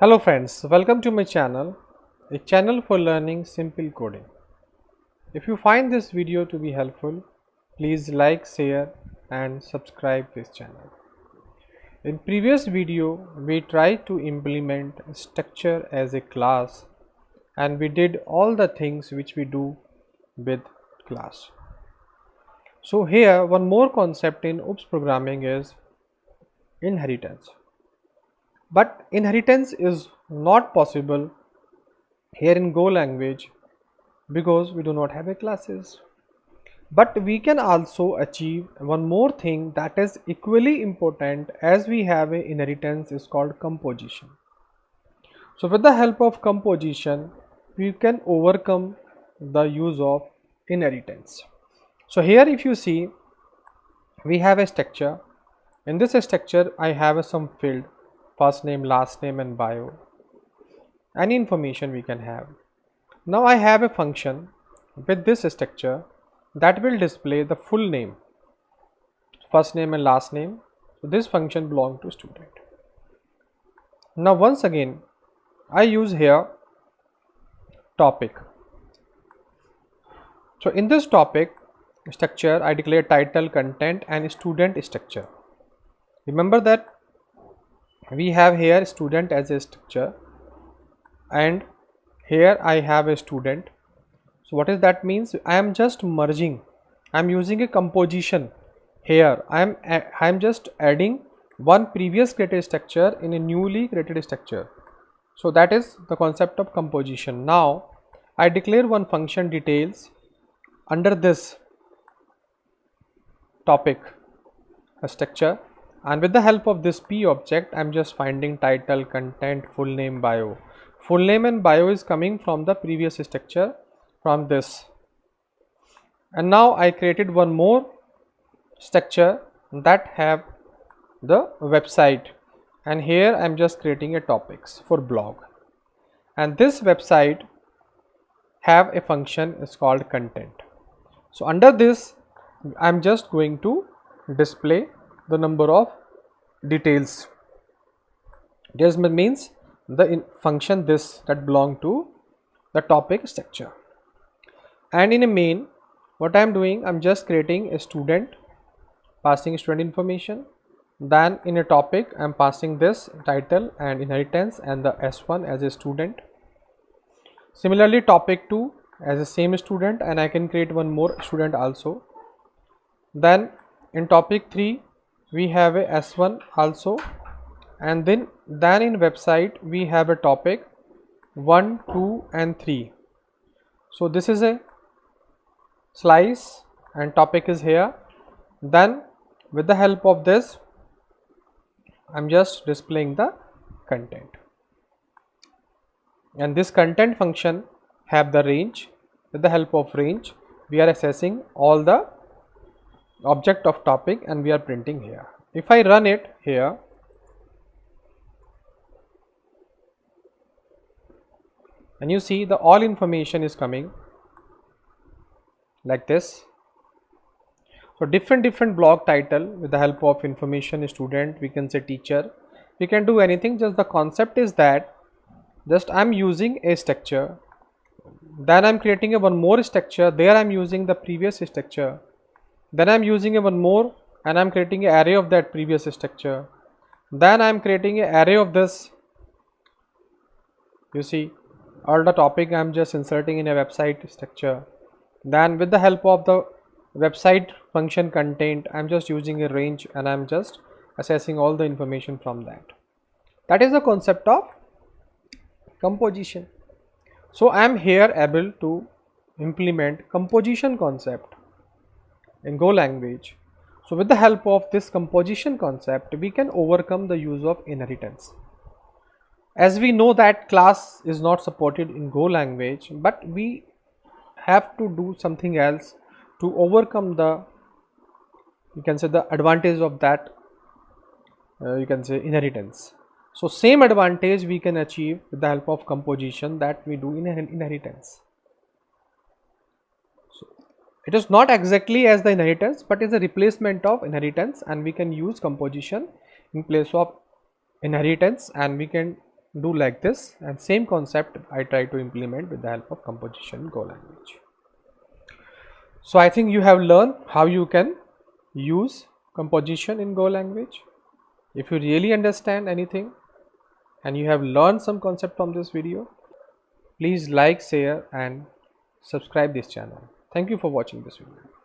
Hello friends, welcome to my channel, a channel for learning simple coding. If you find this video to be helpful, please like, share and subscribe this channel. In previous video, we tried to implement structure as a class and we did all the things which we do with class. So here one more concept in OOPS programming is inheritance. But inheritance is not possible here in Go language because we do not have a classes. But we can also achieve one more thing that is equally important as we have a inheritance is called composition. So with the help of composition, we can overcome the use of inheritance. So here if you see, we have a structure. In this structure, I have some field, first name, last name and bio, any information we can have. Now I have a function with this structure that will display the full name, first name and last name. So this function belongs to student. Now once again I use here topic. So in this topic structure I declare title, content and student structure. Remember that we have here student as a structure and here I have a student. So what is that means? I am just merging, I am using a composition here. I am just adding one previous created structure in a newly created structure. So that is the concept of composition. Now I declare one function details under this topic structure, and with the help of this P object I am just finding title, content, full name, bio. Full name and bio is coming from the previous structure from this. And now I created one more structure that have the website, and here I am just creating a topics for blog, and this website have a function is called content. So under this I am just going to display the number of details. This means the function this that belong to the topic structure. And in a main, what I am doing, I am just creating a student, passing student information. Then in a topic I am passing this title and inheritance and the S1 as a student. Similarly topic 2 as a same student, and I can create one more student also. Then in topic 3 we have a S1 also, and then in website we have a topic 1, 2 and 3. So this is a slice and topic is here. Then with the help of this I am just displaying the content, and this content function have the range. With the help of range we are accessing all the object of topic and we are printing here. If I run it here, and you see the all information is coming like this. So different blog title, with the help of information student, we can say teacher, we can do anything. Just the concept is that just I am using a structure, then I am creating a one more structure, there I am using the previous structure, then I am using a one more and I am creating an array of that previous structure, then I am creating an array of this. You see all the topic I am just inserting in a website structure. Then with the help of the website function content I am just using a range and I am just accessing all the information from that. That is the concept of composition. So I am here able to implement composition concept in Go language. So with the help of this composition concept we can overcome the use of inheritance. As we know that class is not supported in Go language, but we have to do something else to overcome the, you can say, the advantage of that, you can say, inheritance. So same advantage we can achieve with the help of composition that we do in inheritance. So it is not exactly as the inheritance, but is a replacement of inheritance, and we can use composition in place of inheritance, and we can do like this, and same concept I try to implement with the help of composition in Go language. So I think you have learned how you can use composition in Go language. If you really understand anything and you have learned some concept from this video, please like, share and subscribe this channel. Thank you for watching this video.